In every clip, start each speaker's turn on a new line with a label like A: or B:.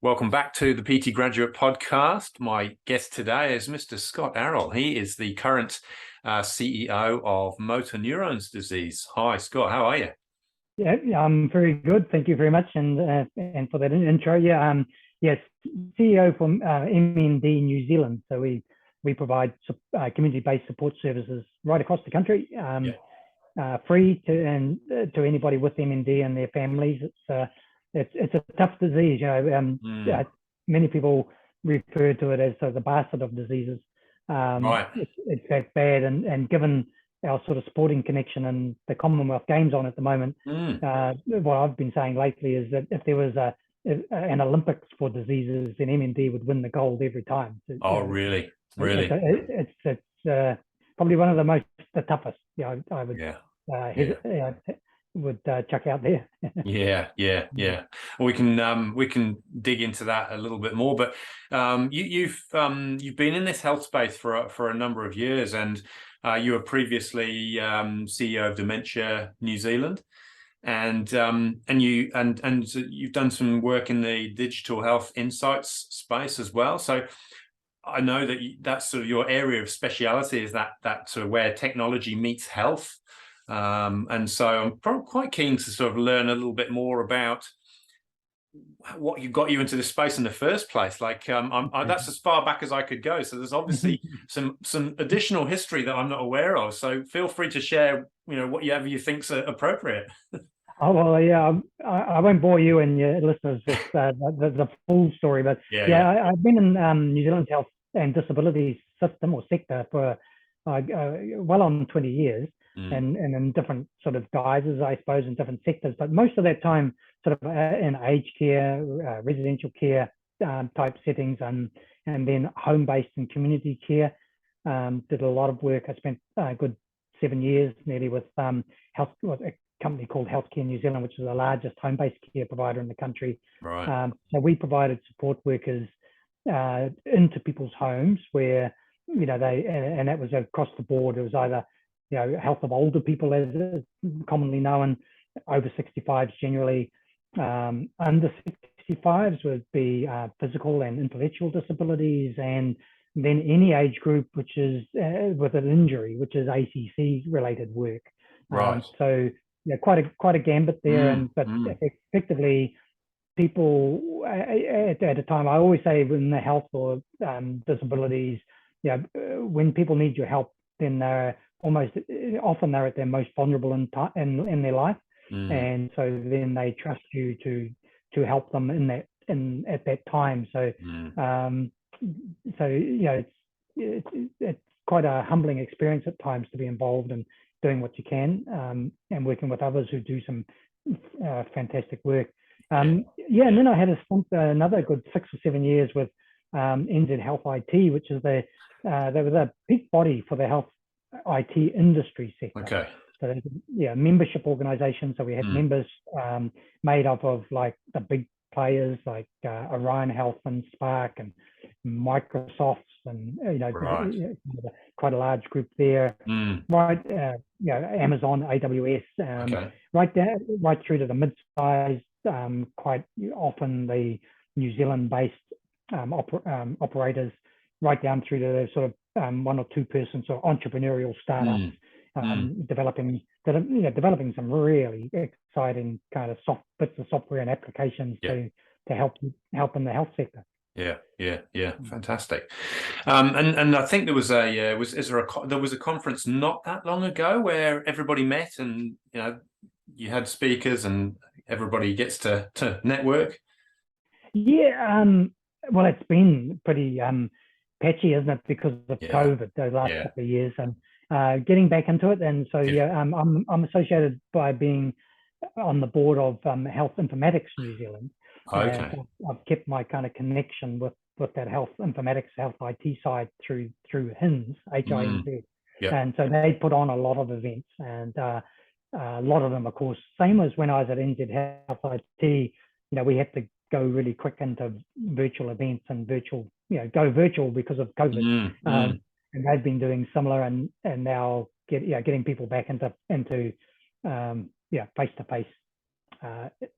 A: Welcome back to the PT Graduate Podcast. My guest today is Mr. Scott Arrol. He is the current CEO of motor neurons disease. Hi, Scott. How are you?
B: Yeah, I'm very good. Thank you very much, and for that intro. Yes, CEO from MND New Zealand. So we provide community-based support services right across the country, free to anybody with MND and their families. It's a tough disease. Many people refer to it as the bastard of diseases.
A: Right.
B: It's that bad, and given our sort of sporting connection and the Commonwealth Games on at the moment, what I've been saying lately is that if there was an Olympics for diseases, then MND would win the gold every time.
A: Really? Really?
B: It's probably one of the toughest. I would chuck out there.
A: Yeah. We can dig into that a little bit more, but you've been in this health space for a number of years, and you were previously CEO of Dementia New Zealand, and you've done some work in the digital health insights space as well. So I know that that's sort of your area of speciality, is that sort of where technology meets health. And so I'm quite keen to sort of learn a little bit more about what got you into this space in the first place. Like, that's as far back as I could go. So there's obviously some additional history that I'm not aware of. So feel free to share, whatever you think's appropriate.
B: Oh, well, yeah, I won't bore you and your listeners with the full story, but I've been in New Zealand's health and disability system or sector for well on 20 years. And in different sort of guises, I suppose, in different sectors. But most of that time sort of in aged care, residential care type settings, and then home-based and community care. Did a lot of work. I spent a good 7 years nearly with a company called Healthcare New Zealand, which is the largest home-based care provider in the country.
A: Right.
B: So we provided support workers into people's homes where, and that was across the board. It was either health of older people, as is commonly known, over 65s generally. Under 65s would be physical and intellectual disabilities, and then any age group which is with an injury, which is ACC related work.
A: Right.
B: So quite a gambit there, but effectively people at a time, I always say in the health or disabilities, when people need your help, then they're often they're at their most vulnerable in their life, and so then they trust you to help them at that time. So it's quite a humbling experience at times to be involved in doing what you can, and working with others who do some fantastic work. And then I had another good 6 or 7 years with NZ Health IT, which is they were the peak body for the health IT industry sector.
A: Okay.
B: So membership organization. So we had members made up of like the big players like Orion Health and Spark and Microsoft, and quite a large group there. Right, Amazon, AWS, right through to the mid-size, quite often the New Zealand-based operators, right down through to the sort of 1 or 2 person sort of entrepreneurial startups, developing some really exciting kind of bits of software and applications to help in the health sector.
A: Yeah. Fantastic. And I think there was a conference not that long ago where everybody met, and you had speakers and everybody gets to network.
B: Well, it's been pretty patchy, isn't it, because of COVID those last couple of years, and getting back into it. And so I'm associated by being on the board of Health Informatics New Zealand.
A: Okay.
B: I've kept my kind of connection with that health informatics, health IT side through HINZ, HINZ. And so they put on a lot of events, and a lot of them, of course, same as when I was at NZ Health IT, we had to go really quick into virtual events and go virtual because of COVID. And they've been doing similar, and now getting people back into face to face,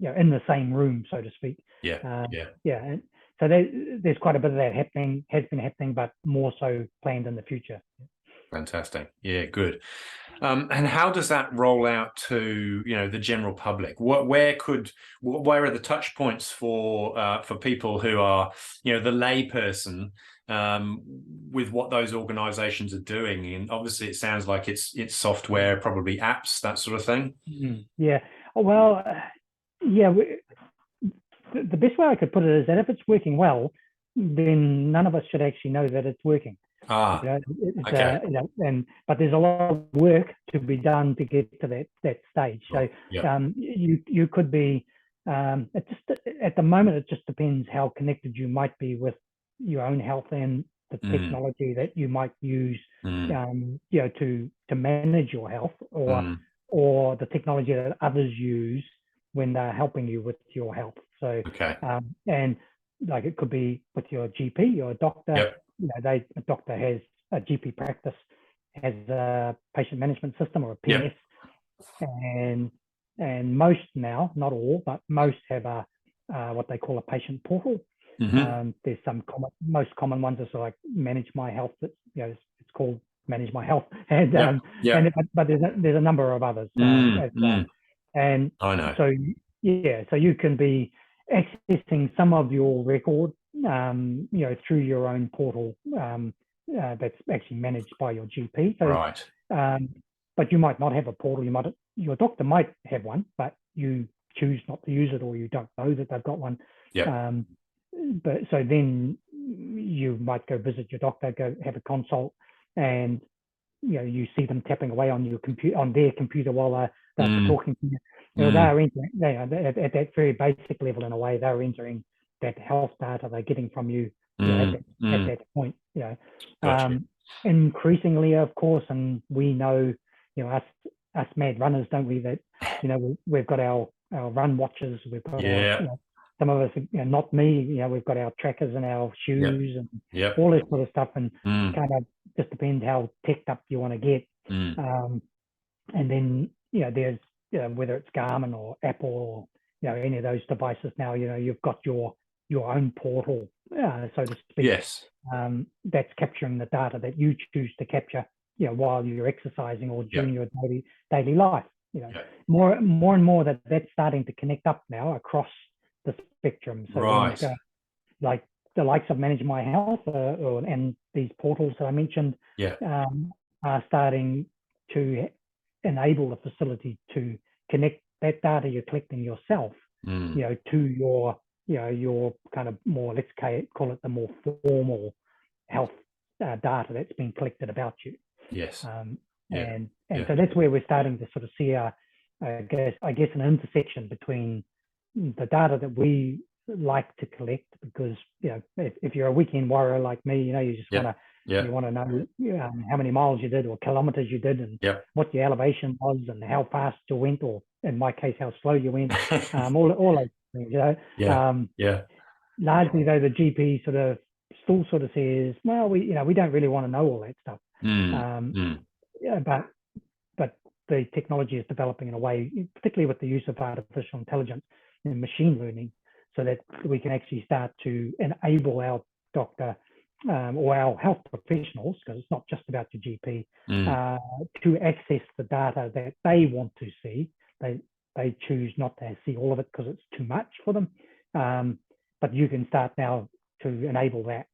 B: in the same room, so to speak. so there's quite a bit of that happening, has been happening, but more so planned in the future.
A: Fantastic. Yeah, good. And how does that roll out to, the general public? Where are the touch points for people who are, the lay person, with what those organizations are doing? And obviously it sounds like it's software, probably apps, that sort of thing.
B: Yeah. Well, yeah. The best way I could put it is that if it's working well, then none of us should actually know that it's working.
A: Okay.
B: But there's a lot of work to be done to get to that stage. So you could be, at the moment, it just depends how connected you might be with your own health and the technology that you might use, to manage your health, or the technology that others use when they're helping you with your health. So, and like it could be with your GP or a doctor.
A: Yep.
B: A doctor has a GP practice, has a patient management system or a PS, and most now, not all, but most have a what they call a patient portal. There's some most common ones are like Manage My Health. That it's called Manage My Health, and but there's a number of others as well. And
A: I know.
B: So so you can be accessing some of your record, through your own portal that's actually managed by your GP. So,
A: right.
B: But you might not have a portal. Your doctor might have one, but you choose not to use it, or you don't know that they've got one. But so then you might go visit your doctor, go have a consult, and you see them tapping away on your on their computer while they're talking to you. They're entering, at that very basic level, in a way, they're entering that health data they're getting from you, at that point. Increasingly, of course, and we know, us mad runners, don't we? That we've got our run watches, we've got our, some of us, not me, we've got our trackers and our shoes and all this sort of stuff, and kind of just depends how teched up you want to get. And then there's whether it's Garmin or Apple or any of those devices now, you've got your own portal, so to speak.
A: Yes.
B: That's capturing the data that you choose to capture, while you're exercising or during your daily life. More and more that's starting to connect up now across the spectrum. So like the likes of Manage My Health and these portals that I mentioned are starting to enable the facility to connect that data you're collecting yourself, to your kind of more, let's call it the more formal health data that's been collected about you.
A: Yes.
B: And so that's where we're starting to sort of see I guess an intersection between the data that we like to collect, because if you're a weekend warrior like me, you just want to you want to know how many miles you did or kilometers you did, and what your elevation was and how fast you went, or in my case how slow you went, all those things. Largely though, the GP still says, well, we don't really want to know all that stuff. But the technology is developing in a way, particularly with the use of artificial intelligence and machine learning, so that we can actually start to enable our doctor or our health professionals, because it's not just about your GP, to access the data that they want to see. They choose not to see all of it because it's too much for them. But you can start now to enable that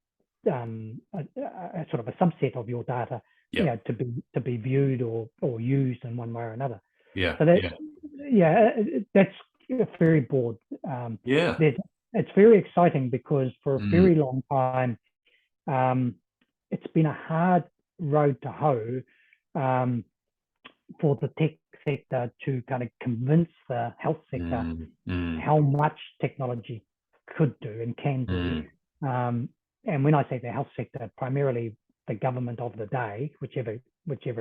B: a sort of a subset of your data, to be viewed or used in one way or another. So that's very broad. It's very exciting, because for a very long time, it's been a hard road to hoe for the tech sector to kind of convince the health sector how much technology could do and can do. And when I say the health sector, primarily the government of the day, whichever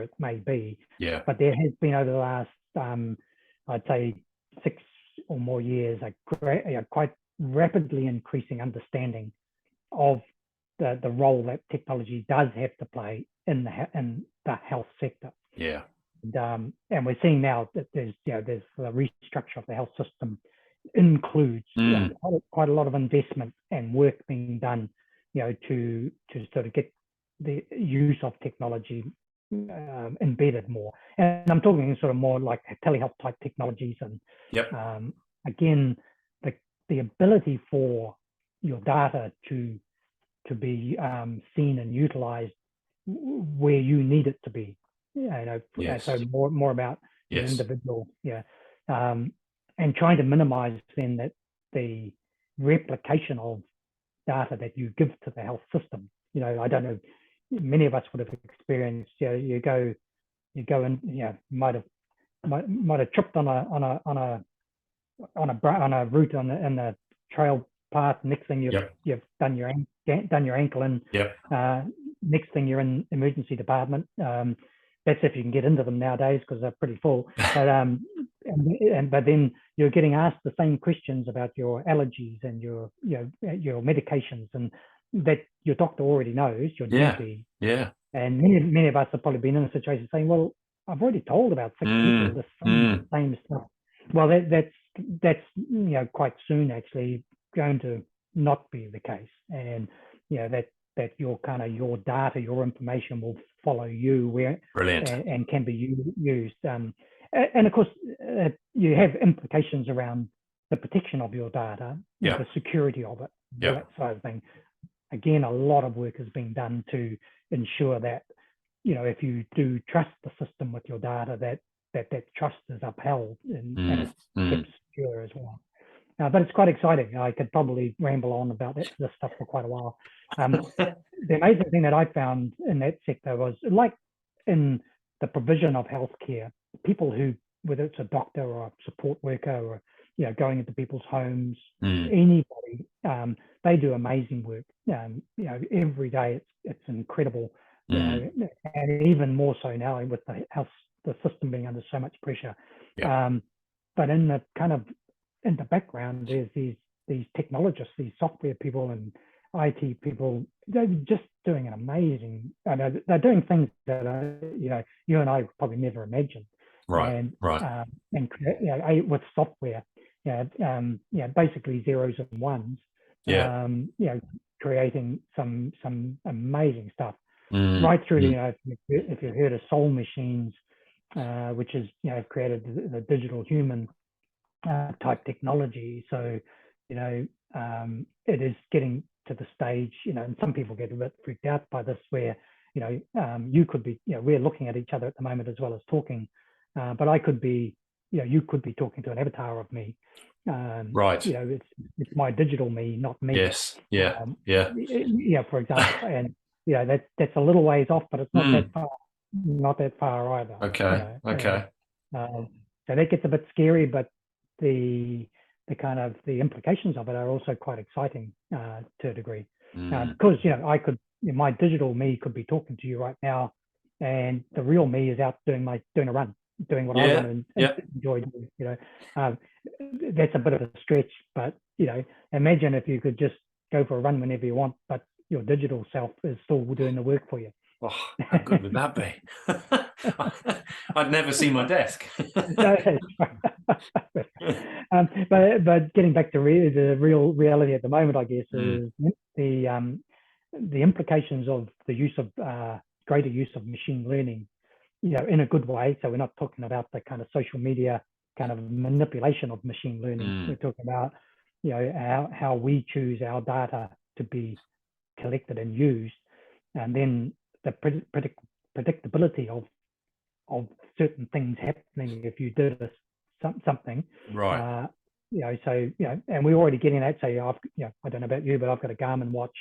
B: it may be. But there has been, over the last, I'd say 6 or more years, a quite rapidly increasing understanding of the role that technology does have to play in the health sector. And we're seeing now that there's a restructure of the health system includes quite a lot of investment and work being done, to sort of get the use of technology embedded more. And I'm talking sort of more like telehealth type technologies. And again, the ability for your data to be seen and utilized where you need it to be. So more about the individual, and trying to minimize then that the replication of data that you give to the health system. I don't know, many of us would have experienced, you go and might have tripped on a route in the trail path. Next thing you've done your ankle in. Next thing you're in emergency department. That's if you can get into them nowadays, because they're pretty full. But then you're getting asked the same questions about your allergies and your medications, and that your doctor already knows, your GP. And many of us have probably been in a situation saying, well, I've already told about 6 people the same stuff. Well, that's quite soon actually going to not be the case, and that your data, your information will follow you where and can be used. And of course, you have implications around the protection of your data, the security of it, that side of thing. Again, a lot of work is being done to ensure that, if you do trust the system with your data, that trust is upheld and it's kept secure as well. But it's quite exciting. I could probably ramble on about this stuff for quite a while. The amazing thing that I found in that sector was, like in the provision of healthcare, people who, whether it's a doctor or a support worker or going into people's homes, anybody, they do amazing work. Every day it's incredible, and even more so now with the system being under so much pressure. But in the background, there's these technologists, these software people and IT people. They're just doing an amazing. They're doing things that you and I probably never imagined. And with software, basically zeros and ones. Creating some amazing stuff. Right through to, if you've heard of Soul Machines, which is created the digital human type technology. So it is getting to the stage, and some people get a bit freaked out by this, where you could be, we're looking at each other at the moment as well as talking, but I could be, you could be talking to an avatar of me. It's my digital me, not me. For example, and that's a little ways off, but it's not that far either. So that gets a bit scary, but the implications of it are also quite exciting to a degree, because I could, my digital me could be talking to you right now, and the real me is out doing a run, doing what I want and enjoy doing. That's a bit of a stretch, but imagine if you could just go for a run whenever you want, but your digital self is still doing the work for you.
A: Oh, how good would that be? I'd never see my desk.
B: But getting back to the real reality at the moment, I guess, is the implications of the use of greater use of machine learning, in a good way. So we're not talking about the kind of social media kind of manipulation of machine learning. We're talking about how we choose our data to be collected and used, and then the predictability of certain things happening if you do something.
A: Right.
B: And we're already getting that. So I don't know about you, but I've got a Garmin watch.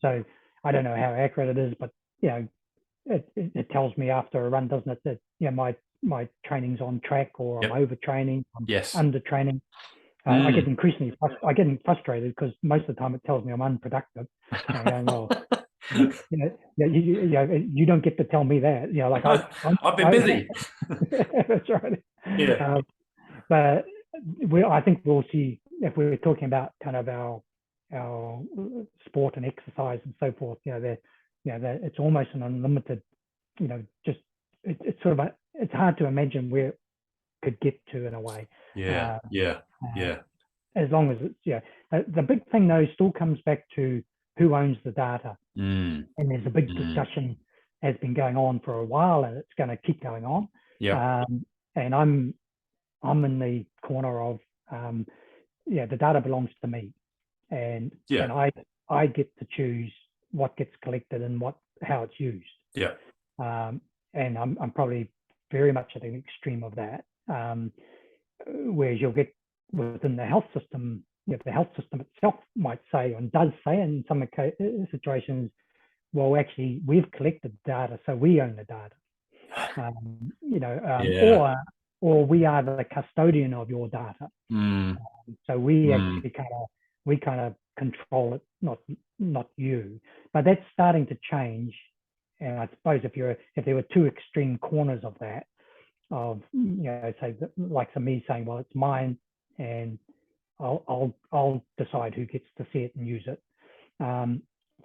B: So I don't know how accurate it is, but it tells me after a run, doesn't it, that my training's on track, or I'm overtraining, I'm undertraining. I get increasingly frustrated, because most of the time it tells me I'm unproductive. And I'm going, well, you don't get to tell me that.
A: I've been busy.
B: That's right. But I think we'll see, if we're talking about kind of our sport and exercise and so forth, that it's almost an unlimited, it's sort of it's hard to imagine where it could get to in a way.
A: Yeah. Yeah.
B: Uh,
A: Yeah.
B: as long as it's, the big thing though still comes back to who owns the data.
A: Mm.
B: And there's a big discussion has been going on for a while, and it's going to keep going on.
A: Yeah.
B: And I'm in the corner of, the data belongs to me, and
A: Yeah.
B: I get to choose what gets collected and how it's used.
A: Yeah.
B: And I'm probably very much at the extreme of that. Whereas you'll get within the health system, the health system itself might say, and does say in some situations, well, actually, we've collected data, so we own the data.
A: Yeah.
B: Or we are the custodian of your data. So we actually kind of control it, not you. But that's starting to change. And I suppose if there were two extreme corners of that, say like for me saying, well, it's mine, and I'll decide who gets to see it and use it.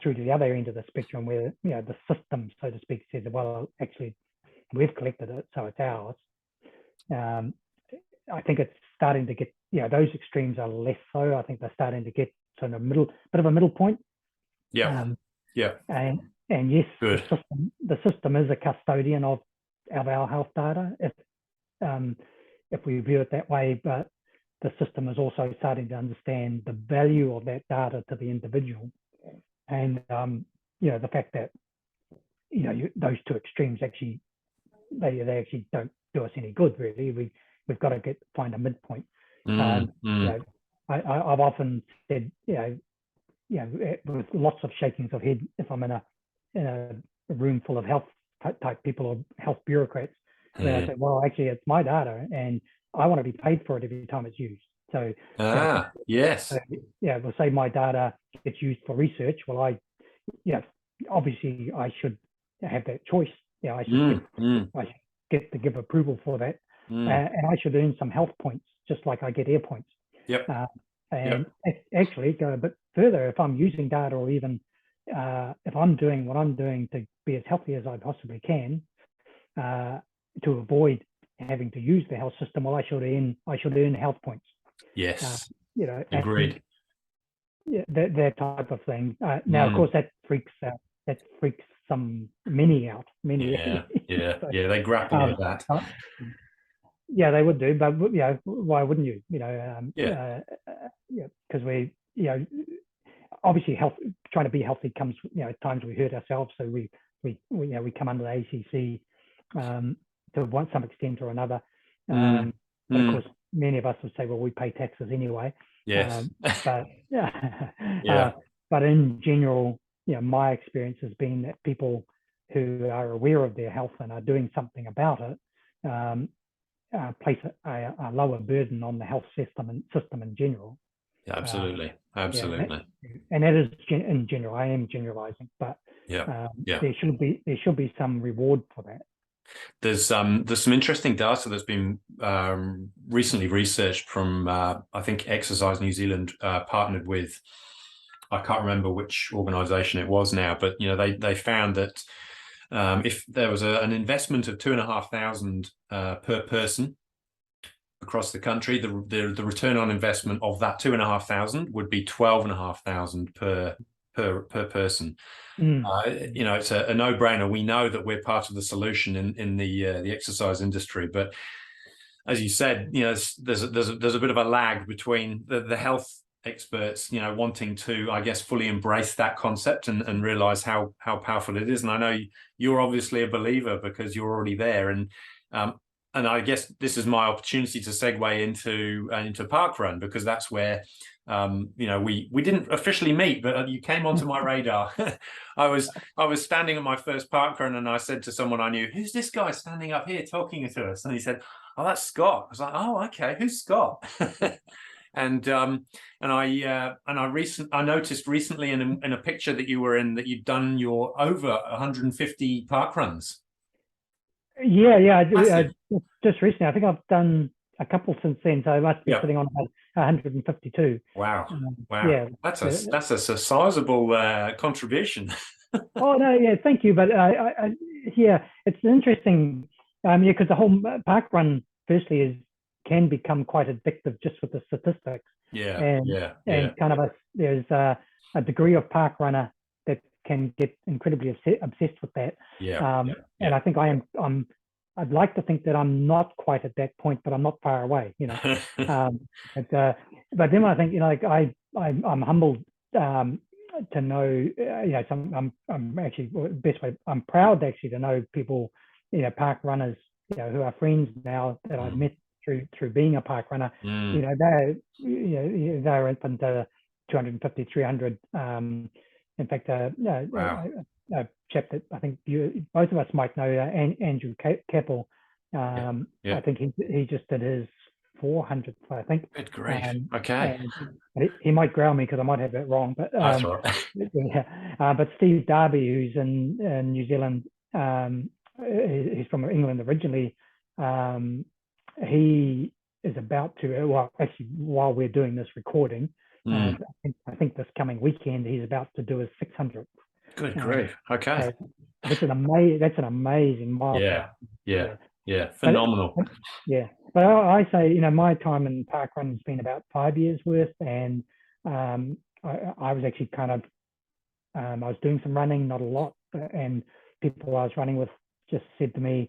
B: Through to the other end of the spectrum, where the system, so to speak, says, well, actually, we've collected it, so it's ours. I think it's starting to get, those extremes are less so. I think they're starting to get to a bit of a middle point.
A: Yeah. Yeah.
B: And yes,
A: good.
B: the system is a custodian of our health data, if we view it that way, but the system is also starting to understand the value of that data to the individual. And the fact that those two extremes actually they actually don't do us any good, really. We've got to find a midpoint. I've often said, with lots of shakings of head, if I'm in a room full of health type people or health bureaucrats, where I say, well, actually, it's my data, and I want to be paid for it every time it's used. So,
A: yes.
B: So, we'll say my data gets used for research. Well, obviously I should have that choice. I should get to give approval for that, and I should earn some health points, just like I get air points.
A: Yep.
B: Actually go a bit further. If I'm using data, or even if I'm doing what I'm doing to be as healthy as I possibly can, to avoid having to use the health system, well, I should earn health points.
A: Yes.
B: Agreed. That type of thing. Now, of course, that freaks many out.
A: They grapple with that.
B: They would do, but why wouldn't you? Because we, obviously trying to be healthy comes, at times we hurt ourselves, so we come under the ACC to some extent or another. But of course, many of us would say, well, we pay taxes anyway.
A: Yes.
B: But in general, my experience has been that people who are aware of their health and are doing something about it place a lower burden on the health system in general.
A: Absolutely.
B: And that is in general. I am generalizing, but there should be some reward for that.
A: There's some interesting data that's been recently researched from I think Exercise New Zealand partnered with, I can't remember which organization it was now, but they found that if there was an investment of $2,500 per person across the country, the return on investment of that $2,500 would be $12,500 per person. It's a no-brainer. We know that we're part of the solution in the exercise industry, but as you said, there's a bit of a lag between the health experts, wanting to, I guess, fully embrace that concept and realize how powerful it is. And I know you're obviously a believer because you're already there. And I guess this is my opportunity to segue into parkrun, because that's where we didn't officially meet, but you came onto my radar. I was standing at my first parkrun, and I said to someone I knew, "Who's this guy standing up here talking to us?" And he said, "Oh, that's Scott." I was like, "Oh, okay, who's Scott?" And I noticed recently in a picture that you were in that you'd done your over 150 parkruns.
B: Just recently. I think I've done a couple since then, so I must be sitting on about 152.
A: Wow. Yeah, that's a sizable contribution.
B: Oh no, thank you. But it's interesting, because the whole parkrun firstly can become quite addictive just with the statistics.
A: Yeah,
B: And
A: yeah,
B: and kind of there's a degree of park runner that can get incredibly obsessed with that. And I think I'd like to think that I'm not quite at that point, but I'm not far away, you know. But then I think, you know, like I'm humbled to know, you know, I'm actually, best way, I'm proud actually to know people, you know, park runners, you know, who are friends now that I've met through being a park runner. You know, they're open to 250, 300. In fact,
A: wow.
B: a chap that I think both of us might know, Andrew Keppel. I think he just did his 400th, I think.
A: Good grief. Okay.
B: And he might growl me because I might have that wrong, but
A: that's all right.
B: yeah. But Steve Darby, who's in New Zealand, he's from England originally. He is about to, well, actually, while we're doing this recording, I think this coming weekend he's about to do his 600th.
A: Good grief. Okay.
B: That's an amazing milestone.
A: Yeah. Phenomenal.
B: But I say, you know, my time in parkrun has been about 5 years worth, and I was actually kind of, I was doing some running, not a lot, and people I was running with just said to me,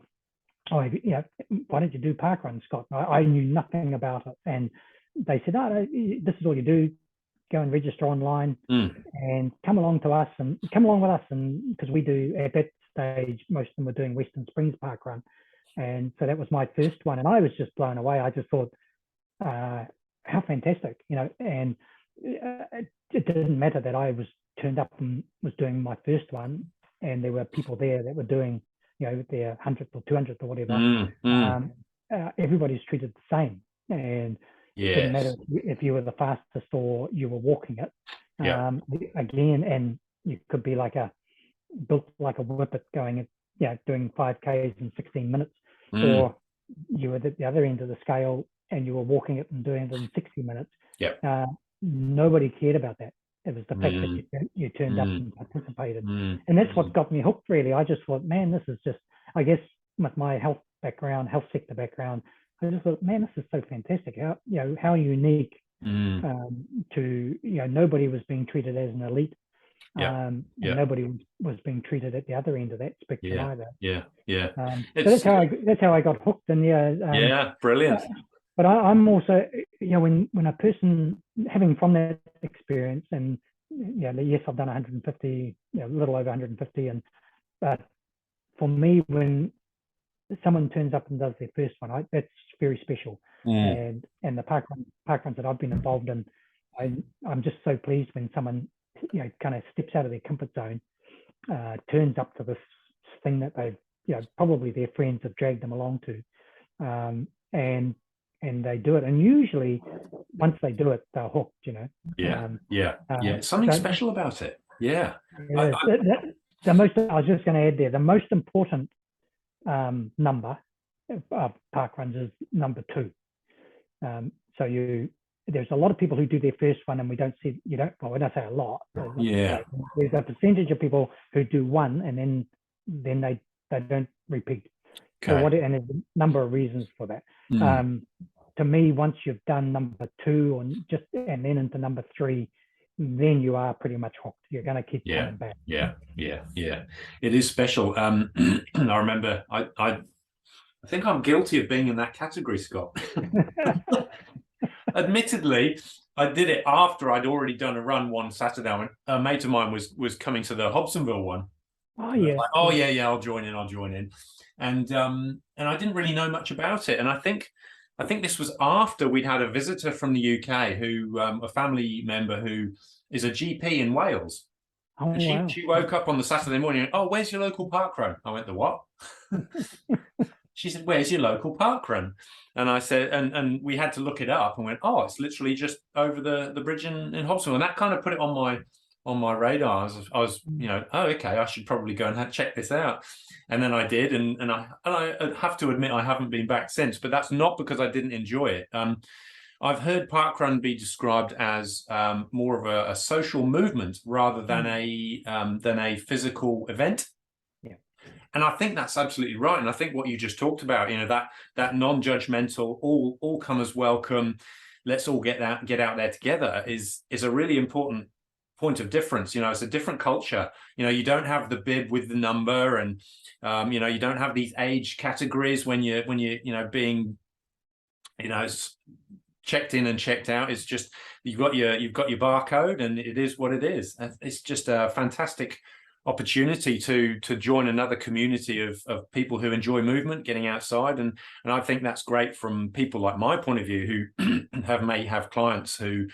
B: "Oh, yeah, why don't you do parkrun, Scott?" I knew nothing about it, and they said, "Oh, this is all you do. Go and register online and come along with us." And because we do at that stage, most of them were doing Western Springs Parkrun, and so that was my first one, and I was just blown away. I just thought, how fantastic, you know. And it didn't matter that I was turned up and was doing my first one, and there were people there that were doing, you know, their 100th or 200th or whatever. Everybody's treated the same, and it didn't matter if you were the fastest or you were walking it. Again, and you could be built like a whippet going, doing 5Ks in 16 minutes, or you were at the other end of the scale and you were walking it and doing it in 60 minutes. Nobody cared about that. It was the fact that you turned up and participated. And that's what got me hooked, really. I just thought, man, this is just, I guess with my health sector background, I just thought, man, this is so fantastic. How unique to, nobody was being treated as an elite. And nobody was being treated at the other end of that spectrum either. So that's how I got hooked. And
A: brilliant.
B: But I'm also, when a person having from that experience, and yes, I've done 150, a little over 150, but for me, when someone turns up and does their first one, that's very special. And the parkruns that I've been involved in, I'm just so pleased when someone kind of steps out of their comfort zone, turns up to this thing that they've probably their friends have dragged them along to, and they do it. And usually once they do it, they're hooked.
A: Something special about it. I
B: was just going to add there, the most important number of parkruns is number 2. So there's a lot of people who do their first one, and we don't say a lot. There's a percentage of people who do one and then they don't repeat. And there's a number of reasons for that. To me, once you've done number 2 and then into number 3, then you are pretty much hooked. You're going to keep coming back.
A: It is special. I remember I think I'm guilty of being in that category, Scott. Admittedly, I did it after I'd already done a run one Saturday when a mate of mine was coming to the Hobsonville one. I'll join in. And I didn't really know much about it. And I think this was after we'd had a visitor from the UK who a family member who is a GP in Wales. She woke up on the Saturday morning and, "Oh, where's your local parkrun?" I went, "The what?" She said, "Where's your local parkrun?" And I said, and we had to look it up and went, "Oh, it's literally just over the bridge in Hobsonville." And that kind of put it on my radar. I was oh, okay, I should probably go and check this out. And then I did, and I have to admit I haven't been back since, but that's not because I didn't enjoy it. I've heard parkrun be described as more of a social movement rather than a physical event. And I think that's absolutely right. And I think what you just talked about, that non-judgmental, all comers welcome, let's all get out there together is a really important point of difference. It's a different culture. You don't have the bib with the number, and you don't have these age categories when you're being checked in and checked out. It's just you've got your barcode, and it is what it is. And it's just a fantastic opportunity to join another community of people who enjoy movement, getting outside, and I think that's great from people like my point of view, who may have clients who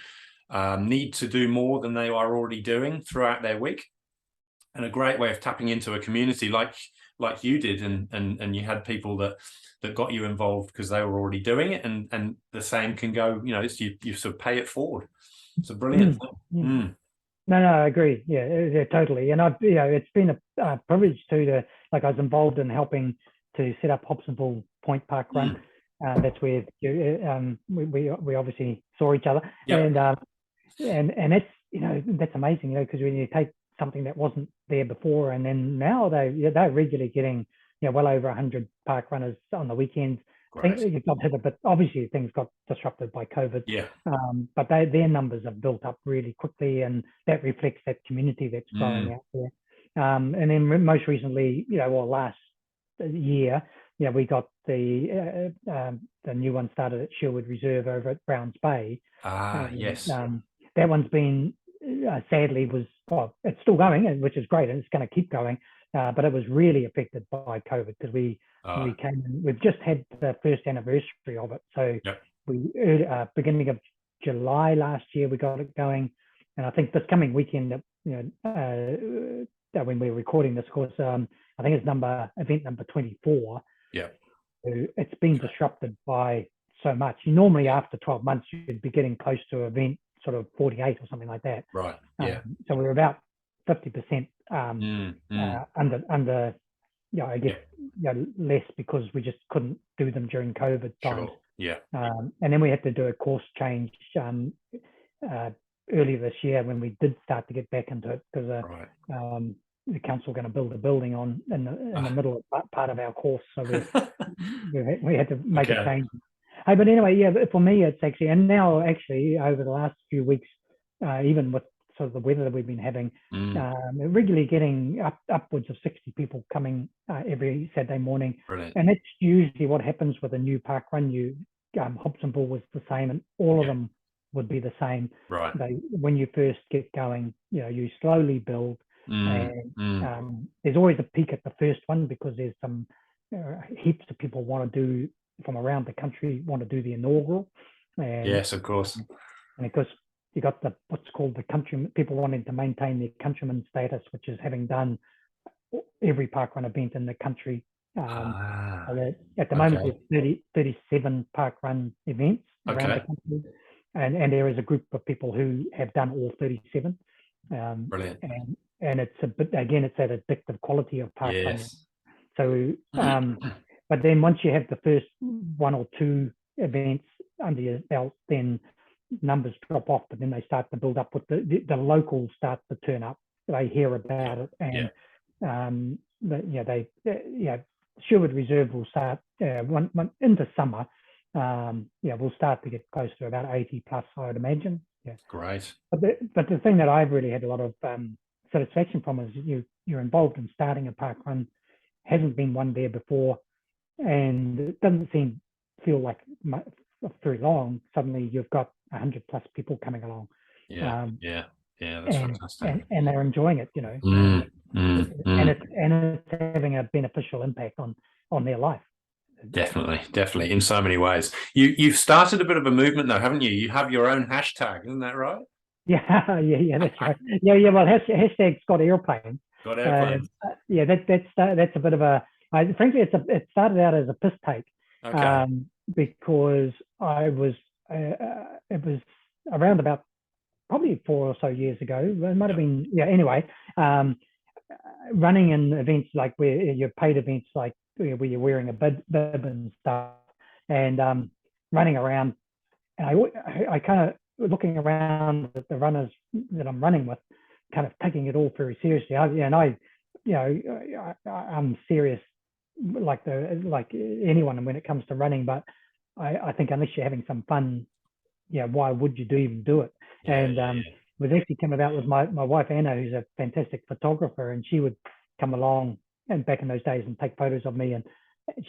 A: need to do more than they are already doing throughout their week, and a great way of tapping into a community like you did, and you had people that got you involved because they were already doing it, and the same can go, it's you sort of pay it forward. It's a brilliant thing.
B: No, I agree. Yeah, totally. And it's been a privilege to I was involved in helping to set up Hobsonville Point Park Run. That's where we obviously saw each other. Yep. And it's that's amazing, because when you take something that wasn't there before, and then now they're regularly getting well over 100 park runners on the weekends. Things got hit a bit. Obviously, things got disrupted by COVID.
A: Yeah.
B: But their numbers have built up really quickly, and that reflects that community that's growing out there. And then most recently, last year, we got the new one started at Sherwood Reserve over at Browns Bay.
A: Yes.
B: That one's been sadly it's still going, which is great, and it's going to keep going. But it was really affected by COVID because we've just had the first anniversary of it. So we beginning of July last year we got it going, and I think this coming weekend, when we're recording this course, I think it's event number 24.
A: Yeah.
B: It's been disrupted by so much. Normally after 12 months you'd be getting close to event sort of 48 or something like that.
A: Right. Yeah.
B: So we're about 50% under I guess less because we just couldn't do them during COVID times.
A: Sure. Yeah.
B: And then we had to do a course change earlier this year when we did start to get back into it, because the council were going to build a building in the middle of part of our course, so we had to make a change. Hey, but anyway, for me it's actually, and now actually over the last few weeks, even with sort of the weather that we've been having, regularly getting upwards of 60 people coming every Saturday morning.
A: Brilliant.
B: And that's usually what happens with a new park run. Hobsonville was the same, and all of them would be the same.
A: Right.
B: When you first get going, you slowly build, and there's always a peak at the first one because there's some heaps of people want to do from around the country want to do the inaugural. And,
A: yes, of course.
B: And of course, you got what's called the countryman, people wanting to maintain their countryman status, which is having done every park run event in the country. At the moment, there's 37 park run events around the country, and there is a group of people who have done all 37.
A: Brilliant.
B: And it's a bit, again, it's that addictive quality of park running. So, but then once you have the first one or two events under your belt, then numbers drop off, but then they start to build up with the locals start to turn up. They hear about it, and Sherwood Reserve will start into summer. We'll start to get close to about 80 plus, I would imagine. Yeah,
A: great.
B: But the thing that I've really had a lot of satisfaction from is you're involved in starting a park run, hasn't been one there before, and it doesn't feel like very long. Suddenly you've got 100 plus people coming along.
A: That's fantastic.
B: And they're enjoying it, and it's having a beneficial impact on their life.
A: Definitely, in so many ways. You've started a bit of a movement though, haven't you? You have your own hashtag, isn't that right?
B: Yeah, that's right. Well, hashtag Scott Airplane.
A: Got airplanes.
B: That's a bit of a. Frankly, it started out as a piss take.
A: Okay.
B: Because it was around about probably 4 or so years ago. It might have been, anyway, running in events like where your paid events, like where you're wearing a bib and stuff, and running around, and I kind of looking around at the runners that I'm running with, kind of taking it all very seriously. I I'm serious like anyone when it comes to running, but I think unless you're having some fun, why would you even do it? Was actually came about with my wife Anna, who's a fantastic photographer, and she would come along and back in those days and take photos of me. And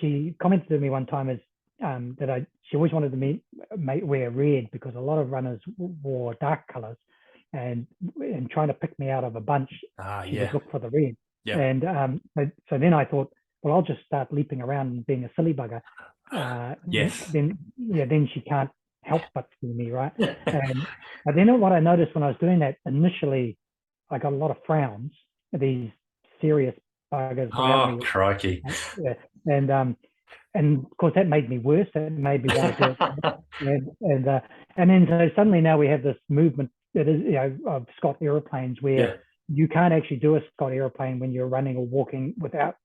B: she commented to me one time as that she always wanted to wear red because a lot of runners wore dark colors, and trying to pick me out of a bunch, she would look for the red. And so then I thought, well, I'll just start leaping around and being a silly bugger. Then she can't help but see me, right? But then what I noticed when I was doing that, initially I got a lot of frowns, these serious buggers around me.
A: Crikey.
B: And of course that made me worse. That made me want to do it. And then so suddenly now we have this movement that is of Scott aeroplanes where you can't actually do a Scott aeroplane when you're running or walking without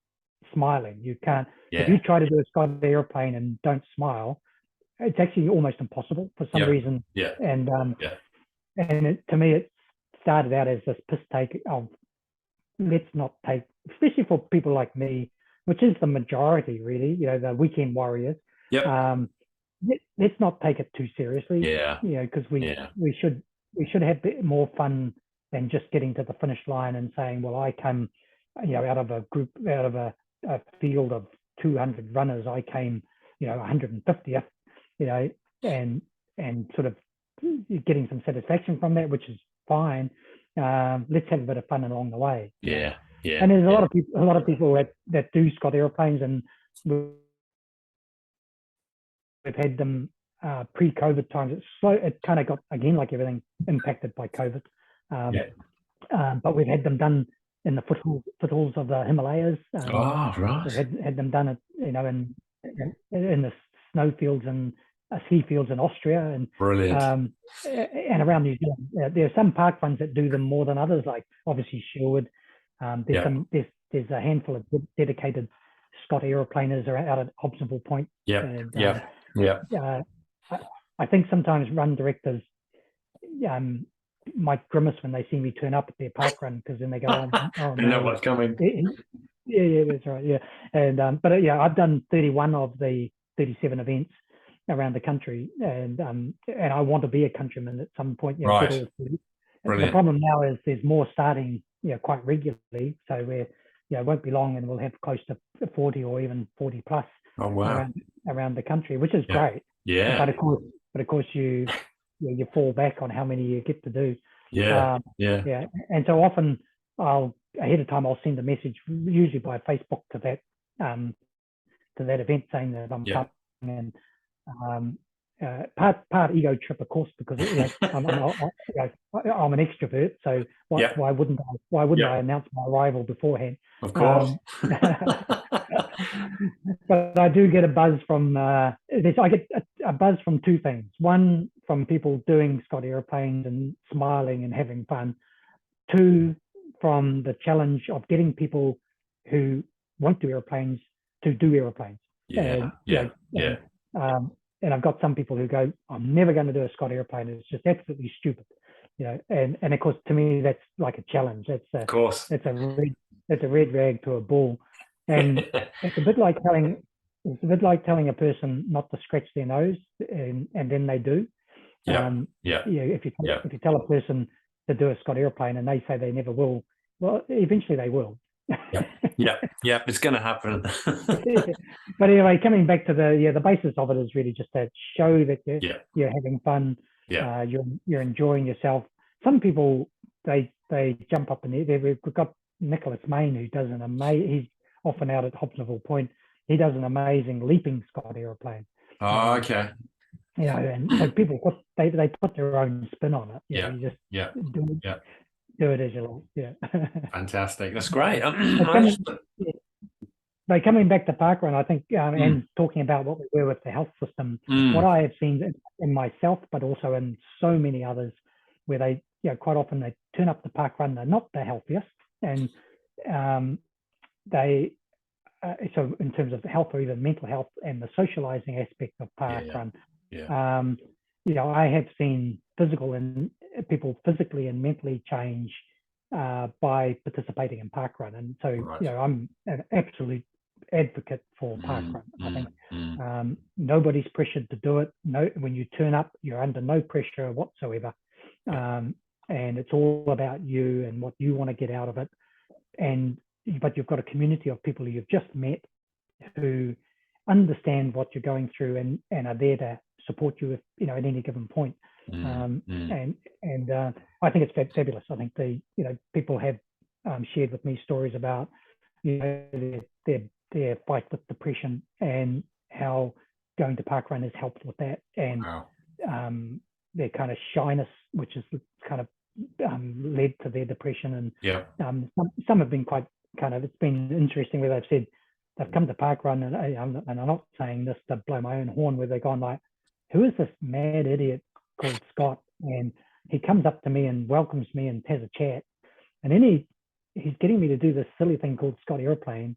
B: smiling. You can't. If you try to do a Scott aeroplane and don't smile, it's actually almost impossible for some reason. And to me, it started out as this piss take of let's not take, especially for people like me, which is the majority really, the weekend warriors. Let's not take it too seriously. Because we should have more fun than just getting to the finish line and saying, well, I come, out of a field of 200 runners, I came, 150th, and sort of getting some satisfaction from that, which is fine. Let's have a bit of fun along the way. And there's a lot of people that do Scott aeroplanes, and we've had them pre-COVID times. It's slow. It kind of got, again, like everything, impacted by COVID. But we've had them done in the foothills of the Himalayas.
A: Right.
B: We've had them done, in the snowfields and ski fields in Austria, and
A: brilliant.
B: And around New Zealand. There are some park runs that do them more than others, like obviously Sherwood. There's a handful of dedicated Scott aeroplaners out at Hobsonville Point. I think sometimes run directors might grimace when they see me turn up at their park run, because then they go, oh
A: they know what's coming.
B: That's right. And but I've done 31 of the 37 events around the country, and I want to be a countryman at some point.
A: Right.
B: The problem now is there's more starting quite regularly, so we're it won't be long and we'll have close to 40 or even 40 plus around the country, which is great. But of course you fall back on how many you get to do. And so often ahead of time I'll send a message, usually by Facebook, to that event, saying that I'm coming, and part ego trip, of course, because I'm an extrovert, so why wouldn't I announce my arrival beforehand?
A: Of course.
B: But I do get a buzz from I get a buzz from two things. One, from people doing Scott aeroplanes and smiling and having fun. Two, from the challenge of getting people who won't do airplanes to do airplanes. And I've got some people who go, I'm never going to do a Scott airplane. It's just absolutely stupid. And of course, to me, that's like a challenge. That's a red rag to a bull. And it's a bit like telling a person not to scratch their nose, and then they do. If you tell a person to do a Scott airplane and they say they never will, well, eventually they will.
A: It's going to happen.
B: But anyway, coming back to the basis of it is really just to show that you're having fun. You're enjoying yourself. Some people they jump up in the air. We've got Nicholas Main, who does he's often out at Hobsonville Point. He does an amazing leaping Scott aeroplane.
A: Okay.
B: And so people they put their own spin on it. You just do it as you like.
A: Fantastic. That's great.
B: But coming back to parkrun, I think, and talking about what we were with the health system, what I have seen in myself, but also in so many others, where they, quite often they turn up the parkrun, they're not the healthiest, and so in terms of health or even mental health and the socializing aspect of parkrun, I have seen people physically and mentally change by participating in parkrun. And so,
A: Right.
B: I'm an absolute advocate for parkrun. I think nobody's pressured to do it. No, when you turn up, you're under no pressure whatsoever. And it's all about you and what you want to get out of it. But you've got a community of people who you've just met who understand what you're going through and are there to support you if, at any given point. And I think it's fabulous. I think people have shared with me stories about their fight with depression and how going to parkrun has helped with that, and their kind of shyness, which is kind of led to their depression. And some have been quite it's been interesting where they've said they've come to parkrun, and I'm not saying this to blow my own horn, where they've gone like, who is this mad idiot called Scott? And he comes up to me and welcomes me and has a chat, and then he's getting me to do this silly thing called Scott Airplane,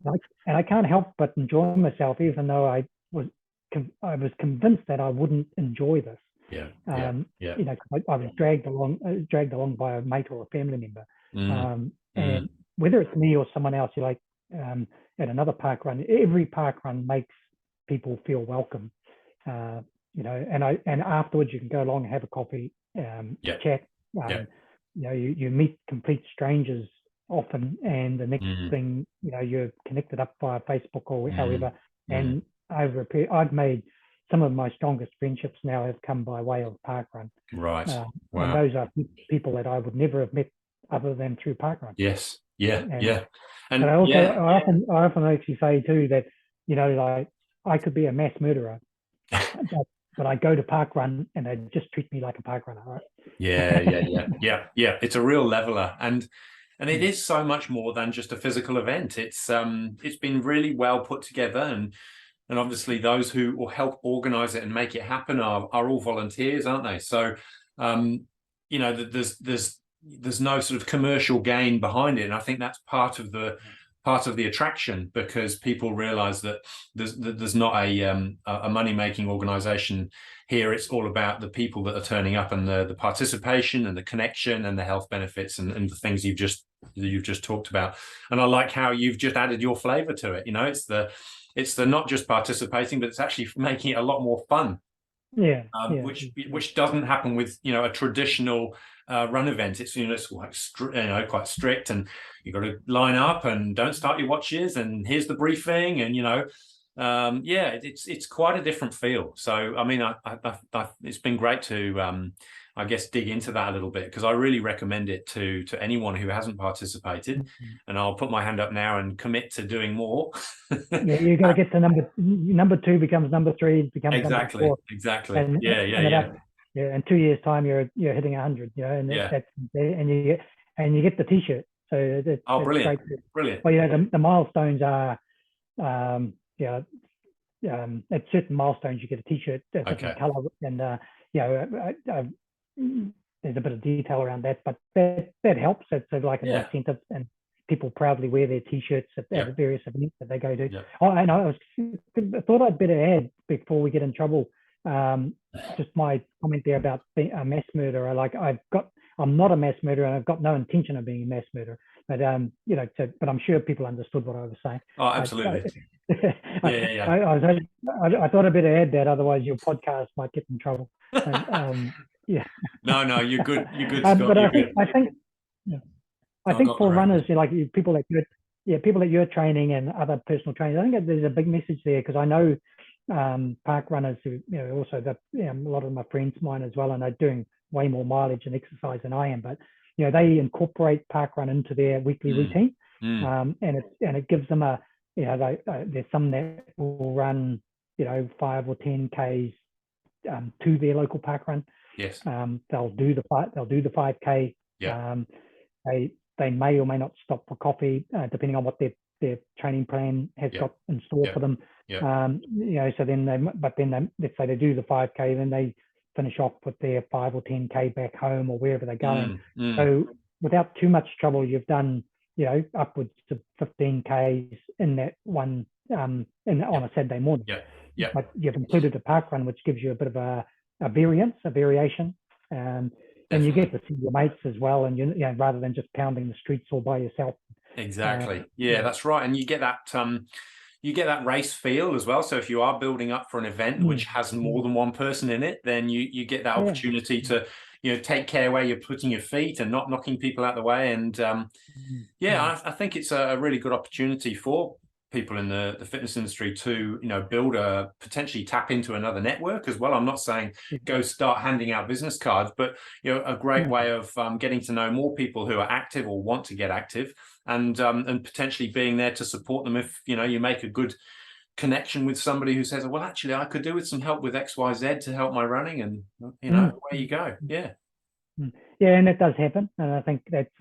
B: and I can't help but enjoy myself, even though I was convinced that I wouldn't enjoy this. I was dragged along by a mate or a family member, and whether it's me or someone else, you're like, at another parkrun, every parkrun makes people feel welcome, and afterwards you can go along and have a coffee, chat. You meet complete strangers often, and the next thing, you're connected up via Facebook or however. And I've made some of my strongest friendships now have come by way of parkrun.
A: Right. Wow.
B: And those are people that I would never have met other than through parkrun.
A: Yes. Yeah.
B: And I often actually say too that, like, I could be a mass murderer, but I go to parkrun and they just treat me like a parkrunner, right?
A: Yeah. It's a real leveler, and it is so much more than just a physical event. It's been really well put together, and obviously those who will help organize it and make it happen are all volunteers, aren't they? So there's no sort of commercial gain behind it, and I think that's part of the attraction, because people realize that there's not a money-making organization here. It's all about the people that are turning up, and the participation and the connection and the health benefits and the things you've just talked about. And I like how you've just added your flavor to it. It's the not just participating, but it's actually making it a lot more fun. Which doesn't happen with a traditional run event. It's it's quite strict, and you've got to line up and don't start your watches, and here's the briefing, and it's quite a different feel. So I mean, it's been great to I guess dig into that a little bit, because I really recommend it to anyone who hasn't participated. And I'll put my hand up now and commit to doing more.
B: You got to get to number 2 becomes number 3, becomes number 4.
A: Exactly.
B: And in 2 years' time, you're hitting 100. And and you get the T-shirt. So it's
A: brilliant,
B: great.
A: Brilliant.
B: Well, the milestones are at certain milestones you get a T-shirt, a different color, and there's a bit of detail around that, but that helps. It's like an incentive, and people proudly wear their T-shirts at various events that they go to. And I thought I'd better add, before we get in trouble, just my comment there about being a mass murderer. Like, I'm not a mass murderer, and I've got no intention of being a mass murderer. But but I'm sure people understood what I was saying.
A: Oh, absolutely.
B: I thought I'd better add that, otherwise your podcast might get in trouble.
A: No, you're good. You're good, Scott.
B: But I think for runners, like people that you're training and other personal trainers, I think there's a big message there, because I know park runners who, also a lot of my friends of mine as well, and they're doing way more mileage and exercise than I am, but they incorporate parkrun into their weekly routine, and it gives them there's some that will run 5 or 10 Ks to their local parkrun.
A: Yes.
B: They'll do the 5K. They may or may not stop for coffee, depending on what their training plan has got in store for them. So then let's say they do the 5K, then they finish off with their 5 or 10K back home or wherever they're going. So without too much trouble, you've done upwards of 15 Ks in that one on a Saturday morning. But you've included a park run, which gives you a bit of a variation. and you get to see your mates as well, and you know, rather than just pounding the streets all by yourself.
A: Exactly. Yeah, that's right. And you get that race feel as well. So if you are building up for an event which has more than one person in it, then you get that opportunity to, you know, take care where you're putting your feet and not knocking people out the way. And yeah, I think it's a really good opportunity for people in the fitness industry to, you know, potentially tap into another network as well. I'm not saying go start handing out business cards, but, you know, a great way of getting to know more people who are active or want to get active, and potentially being there to support them if, you know, you make a good connection with somebody who says, well, actually, I could do with some help with XYZ to help my running, and, you know, away you go. Yeah.
B: Yeah, and it does happen. And I think that's,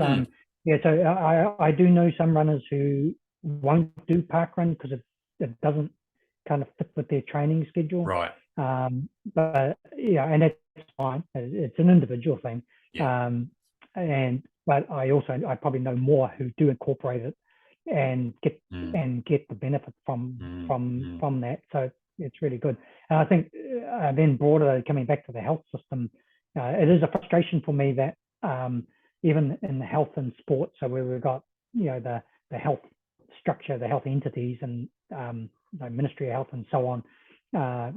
B: yeah, so I do know some runners who won't do parkrun because it doesn't kind of fit with their training schedule.
A: Right.
B: But yeah, and that's fine. It's an individual thing.
A: Yeah.
B: But I probably know more who do incorporate it and get the benefit from that. So it's really good. And I think then broader, coming back to the health system, it is a frustration for me that even in the health and sport, so where we've got, you know, the health structure, the health entities, and the Ministry of Health and so on,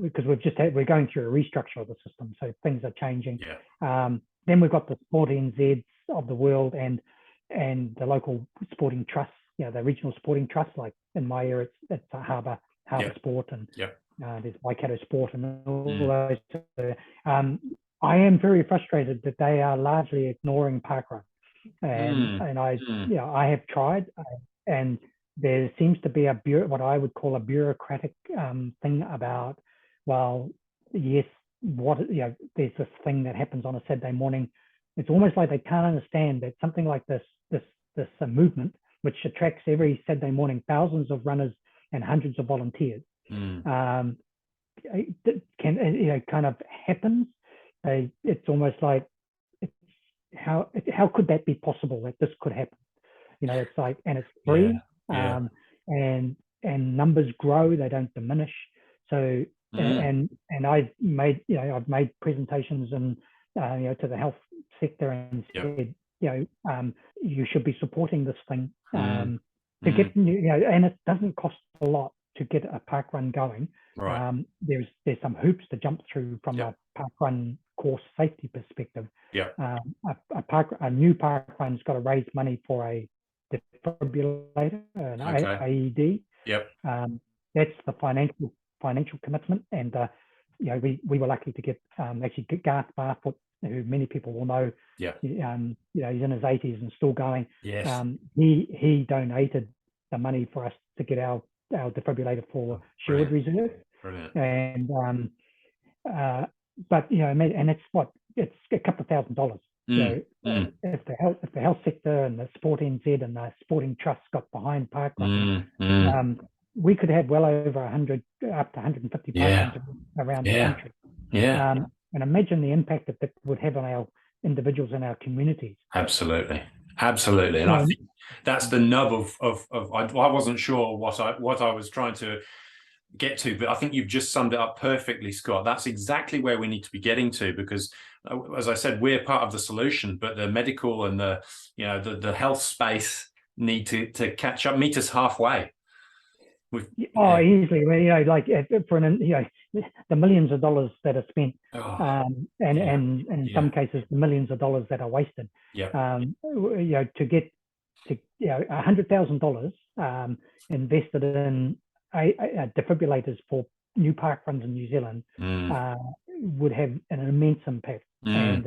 B: because we're going through a restructure of the system, so things are changing. Then we've got the sport NZs of the world and the local sporting trusts, you know, the regional sporting trusts. Like in my area, it's a Harbour Sport, and there's Waikato Sport and all those. So, I am very frustrated that they are largely ignoring parkrun, and I have tried, and there seems to be what I would call a bureaucratic thing about, well, yes, there's this thing that happens on a Saturday morning. It's almost like they can't understand that something like this movement, which attracts every Saturday morning thousands of runners and hundreds of volunteers, can, you know, kind of happens. It's almost like, how could that be possible that this could happen? You know, it's like, and it's free, and numbers grow, they don't diminish. So and I've made presentations and you know, to the health sector and said, you know, you should be supporting this thing to get, you know, and it doesn't cost a lot to get a parkrun going. There's some hoops to jump through from a parkrun course safety perspective. A new parkrun's got to raise money for a defibrillator, an AED. That's the financial commitment, and you know, we were lucky to get actually Garth Barfoot, who many people will know. You know, he's in his 80s and still going. He donated the money for us to get our defibrillator for Sherwood Reserve. And but you know, and it's a couple of $1,000. So if the health sector and the Sport NZ and the sporting trust got behind parkrun, we could have well over 100, up to 150 parkruns around the country. And imagine the impact that would have on our individuals and our communities.
A: Absolutely. And I think that's the nub of I wasn't sure what I was trying to get to, but I think you've just summed it up perfectly, Scott. That's exactly where we need to be getting to, because as I said, we're part of the solution, but the medical and the, you know, the health space need to catch up, meet us halfway.
B: Easily. Well, you know, like for you know, the millions of dollars that are spent, and in some cases the millions of dollars that are wasted. You know, to get to, you know, $100,000 invested in defibrillators for new parkruns in New Zealand would have an immense impact. And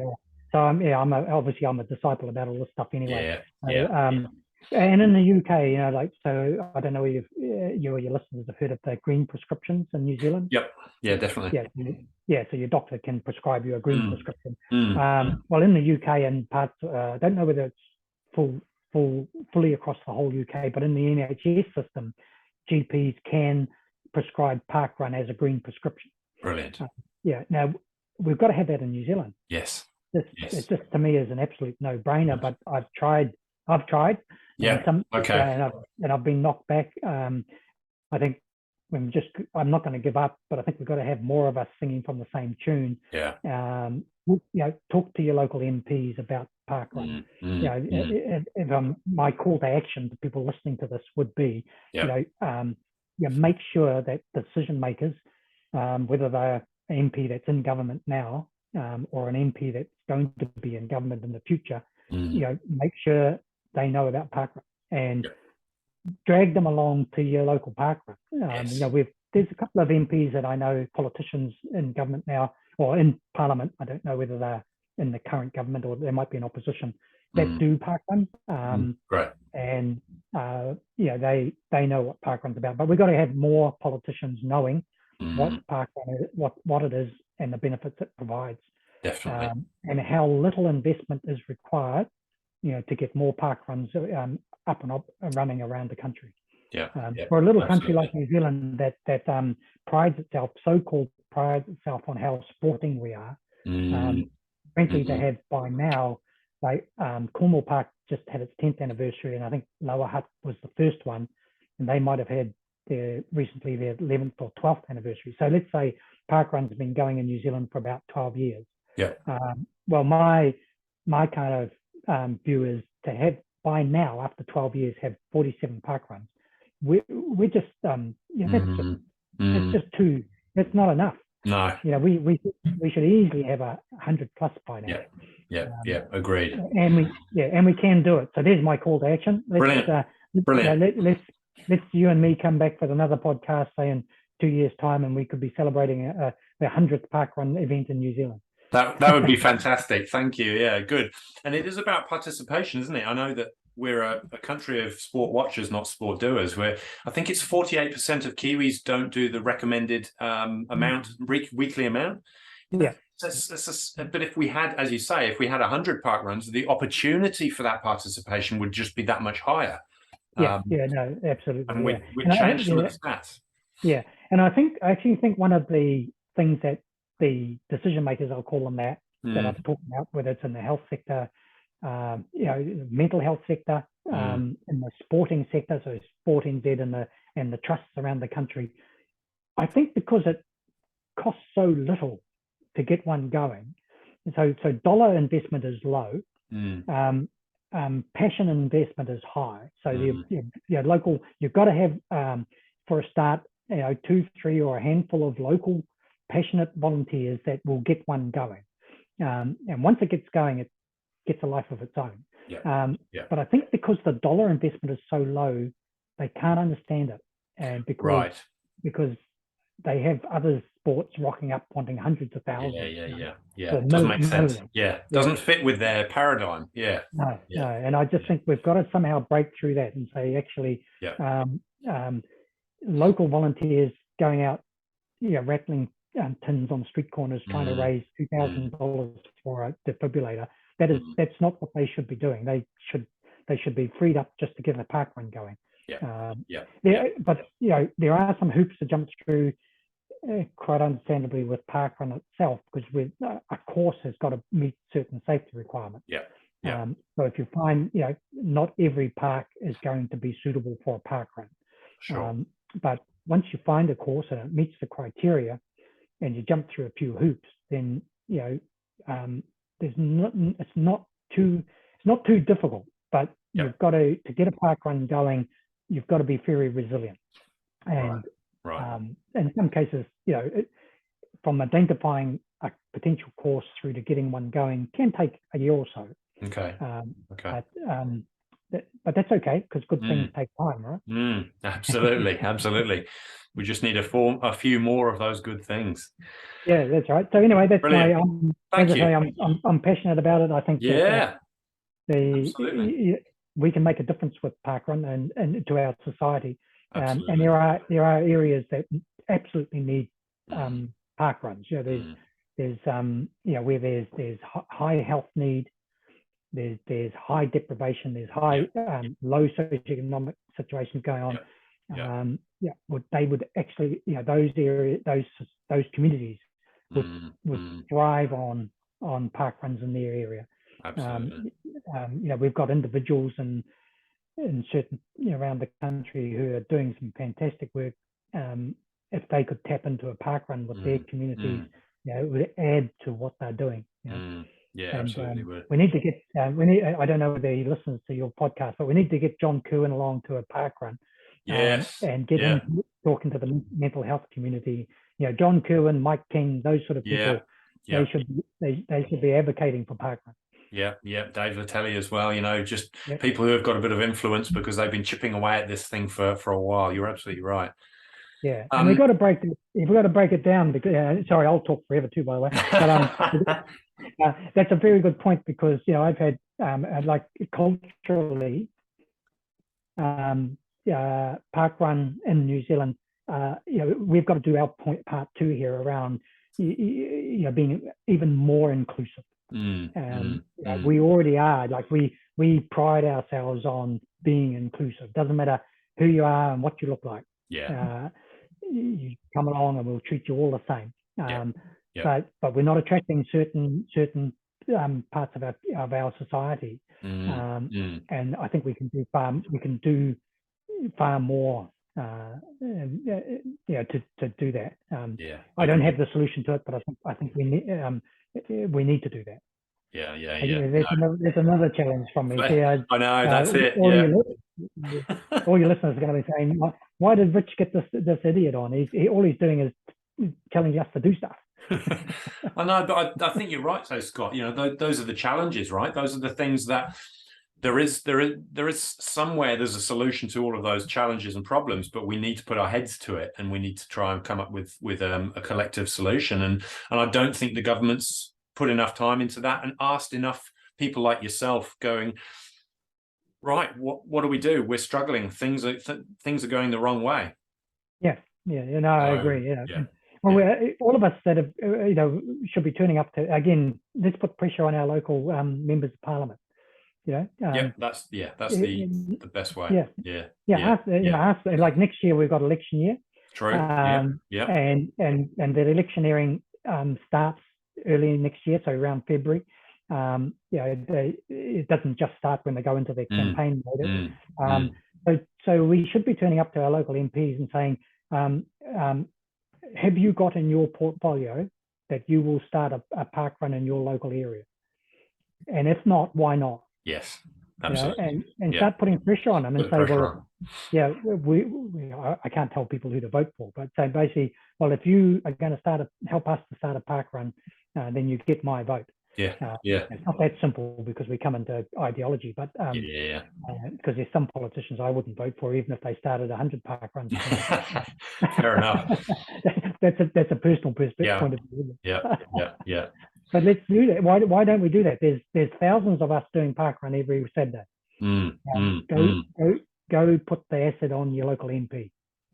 B: so I'm a disciple about all this stuff anyway. And in the UK, you know, like, so I don't know if you or your listeners have heard of the green prescriptions in New Zealand.
A: Definitely.
B: So your doctor can prescribe you a green prescription. Well, in the UK and parts, I don't know whether it's fully across the whole UK, but in the NHS system, GPs can prescribe parkrun as a green prescription.
A: Brilliant.
B: Now we've got to have that in New Zealand.
A: It's
B: just, to me, is an absolute no-brainer. But I've tried. And I've been knocked back. I think I'm not going to give up, but I think we've got to have more of us singing from the same tune. talk to your local MPs about parkrun. My call to action to people listening to this would be, make sure that decision makers, whether they're an MP that's in government now or an MP that's going to be in government in the future, make sure they know about parkrun and drag them along to your local parkrun. There's a couple of MPs that I know, politicians in government now, or in Parliament. I don't know whether they're in the current government or they might be in opposition, that do parkrun.
A: Great.
B: And they know what parkrun's about. But we've got to have more politicians knowing what parkrun is, what it is, and the benefits it provides.
A: Definitely.
B: And how little investment is required, to get more parkruns up and running around the country. For a little country like New Zealand that prides itself, so-called prides itself on how sporting we are, frankly, to have by now, like Cornwall Park just had its 10th anniversary, and I think Lower Hutt was the first one, and they might have had recently their 11th or 12th anniversary. So let's say parkrun's been going in New Zealand for about 12 years. Well, my kind of view is to have by now, after 12 years, have 47 parkruns. We're just it's just too. It's not enough.
A: No.
B: We should easily have 100 plus by now.
A: Agreed.
B: And we can do it. So there's my call to action.
A: Brilliant.
B: Let's you and me come back with another podcast, say in 2 years' time, and we could be celebrating the 100th parkrun event in New Zealand.
A: That would be fantastic. Thank you. Yeah, good. And it is about participation, isn't it? I know that we're a country of sport watchers, not sport doers, where I think it's 48% of Kiwis don't do the recommended weekly amount. But if we had, as you say, if we had 100 parkruns, the opportunity for that participation would just be that much higher.
B: No, absolutely.
A: And we changed some of the stats.
B: Yeah, and I actually think one of the things that the decision makers, I'll call them that I've talked about, whether it's in the health sector, mental health sector, in the sporting sector, so Sporting Z and the trusts around the country. I think because it costs so little to get one going, so dollar investment is low, passion investment is high. So local, you've got to have for a start, 2, 3, or a handful of local passionate volunteers that will get one going. And once it gets going, it gets a life of its own. But I think because the dollar investment is so low, they can't understand it. And because they have other sports rocking up wanting hundreds of thousands.
A: So doesn't make sense. Doesn't fit with their paradigm.
B: No. And I just think we've got to somehow break through that and say, actually, local volunteers going out, rattling tins on street corners trying to raise $2,000 for a defibrillator. That's not what they should be doing. They should be freed up just to get a parkrun going. But there are some hoops to jump through, quite understandably, with parkrun itself, because a course has got to meet certain safety requirements. So if you find not every park is going to be suitable for a parkrun, but once you find a course and it meets the criteria, and you jump through a few hoops, then it's not too difficult. But you've got to get a parkrun going, you've got to be very resilient. And in some cases, from identifying a potential course through to getting one going can take a year or so. But that's okay, because good things take time, right?
A: Absolutely. We just need a few more of those good things.
B: Yeah, that's right. So anyway, that's
A: Brilliant.
B: I'm passionate about it. I think
A: absolutely.
B: We can make a difference with parkrun and to our society. And there are areas that absolutely need parkruns. There's where there's high health need. There's high deprivation, there's high low socioeconomic situations going on. They would actually, those areas, those communities would thrive on parkruns in their area.
A: Absolutely.
B: We've got individuals in certain around the country who are doing some fantastic work. If they could tap into a parkrun with their communities, it would add to what they're doing.
A: Yeah,
B: And
A: absolutely would.
B: we need to get, I don't know whether he listens to your podcast, but we need to get John Coohan along to a park run.
A: Yes.
B: And get him talking to the mental health community. John Coohan, Mike King, those sort of people, they should be advocating for park run.
A: Yeah, Dave Latelli as well. Just people who have got a bit of influence because they've been chipping away at this thing for a while. You're absolutely right.
B: Yeah, and we've got to break it down because sorry, I'll talk forever too, by the way. But that's a very good point because I've had like culturally, park run in New Zealand. We've got to do our part two here around being even more inclusive. We already are. Like we pride ourselves on being inclusive. Doesn't matter who you are and what you look like. You come along and we'll treat you all the same. But we're not attracting certain parts of our society. And I think we can do far more to do that. I don't have the solution to it, but I think we need to do that. There's another challenge from me.
A: I know, that's it.
B: All your listeners are going to be saying, why did Rich get this idiot on? All he's doing is telling us to do stuff.
A: I know, but I think you're right, so Scott. Those are the challenges, right? Those are the things that there is somewhere there's a solution to all of those challenges and problems, but we need to put our heads to it and we need to try and come up with a collective solution. And I don't think the government's put enough time into that and asked enough people like yourself going, right, what do we do? We're struggling. Things are going the wrong way.
B: I agree. Well, all of us that have, should be turning up to, again, let's put pressure on our local members of parliament.
A: That's the best way.
B: Ask, like next year we've got election year.
A: True.
B: And the electioneering starts early next year, so around February. It doesn't just start when they go into their campaign mode. So we should be turning up to our local MPs and saying, have you got in your portfolio that you will start a park run in your local area? And if not, why not?
A: Yes, absolutely.
B: And start putting pressure on them and say, well, I can't tell people who to vote for, but say basically, well, if you are going to help us to start a park run, then you get my vote. It's not that simple because we come into ideology, but because there's some politicians I wouldn't vote for even if they started 100 park runs.
A: Fair enough.
B: That's a personal point of view.
A: Yeah.
B: But let's do that. Why don't we do that? There's thousands of us doing park run every Saturday. Go put the asset on your local MP.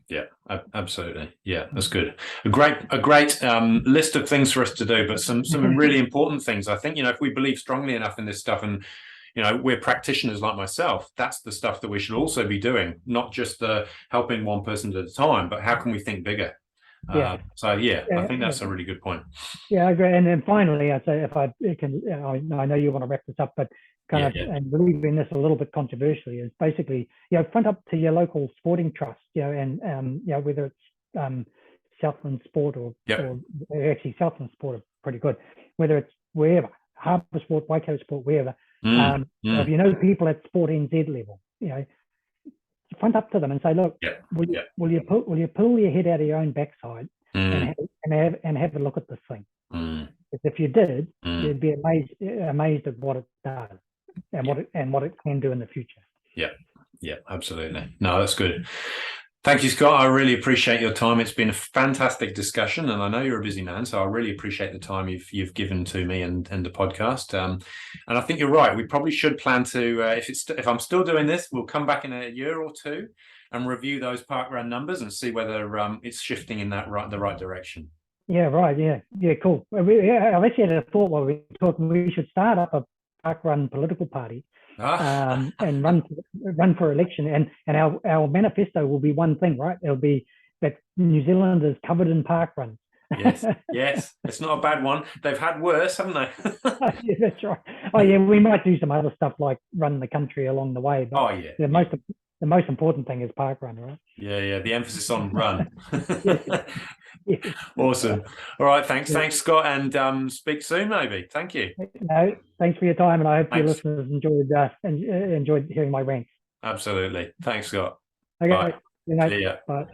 A: Yeah, absolutely. Yeah, that's good. A great list of things for us to do, but some really important things. I think, if we believe strongly enough in this stuff and, we're practitioners like myself, that's the stuff that we should also be doing, not just helping one person at a time, but how can we think bigger? I think that's a really good point.
B: Yeah, I agree. And then finally, I'd say if I can, I know you want to wrap this up, but and believing this a little bit controversially is basically, front up to your local sporting trust, and whether it's Southland Sport or actually Southland Sport are pretty good, whether it's wherever, Harbour Sport, Waikato Sport, wherever. If you know people at Sport NZ level, front up to them and say, look, will you pull your head out of your own backside and have a look at this thing? Because if you did, you'd be amazed at what it does and what it can do in the future.
A: Yeah, absolutely. No, that's good. Thank you, Scott. I really appreciate your time. It's been a fantastic discussion, and I know you're a busy man, so I really appreciate the time you've given to me and the podcast. And I think you're right. We probably should plan to, if I'm still doing this, we'll come back in a year or two and review those park run numbers and see whether it's shifting in the right direction.
B: Yeah, right. Yeah, cool. I've actually had a thought while we were talking. We should start up a park run political party. And run for election, and our manifesto will be one thing, right? It'll be that New Zealand is covered in park runs.
A: Yes, it's not a bad one. They've had worse, haven't they?
B: Yeah, that's right. We might do some other stuff like run the country along the way, but the most important thing is park run, right?
A: Yeah, the emphasis on run.
B: Yes.
A: Well, Awesome. All right. Thanks, Scott, and speak soon, maybe. Thank you.
B: No, thanks for your time, and I hope your
A: Thanks.
B: listeners enjoyed hearing my rants.
A: Absolutely. Thanks, Scott.
B: Okay,
A: Bye.
B: good night.
A: See ya.
B: Bye.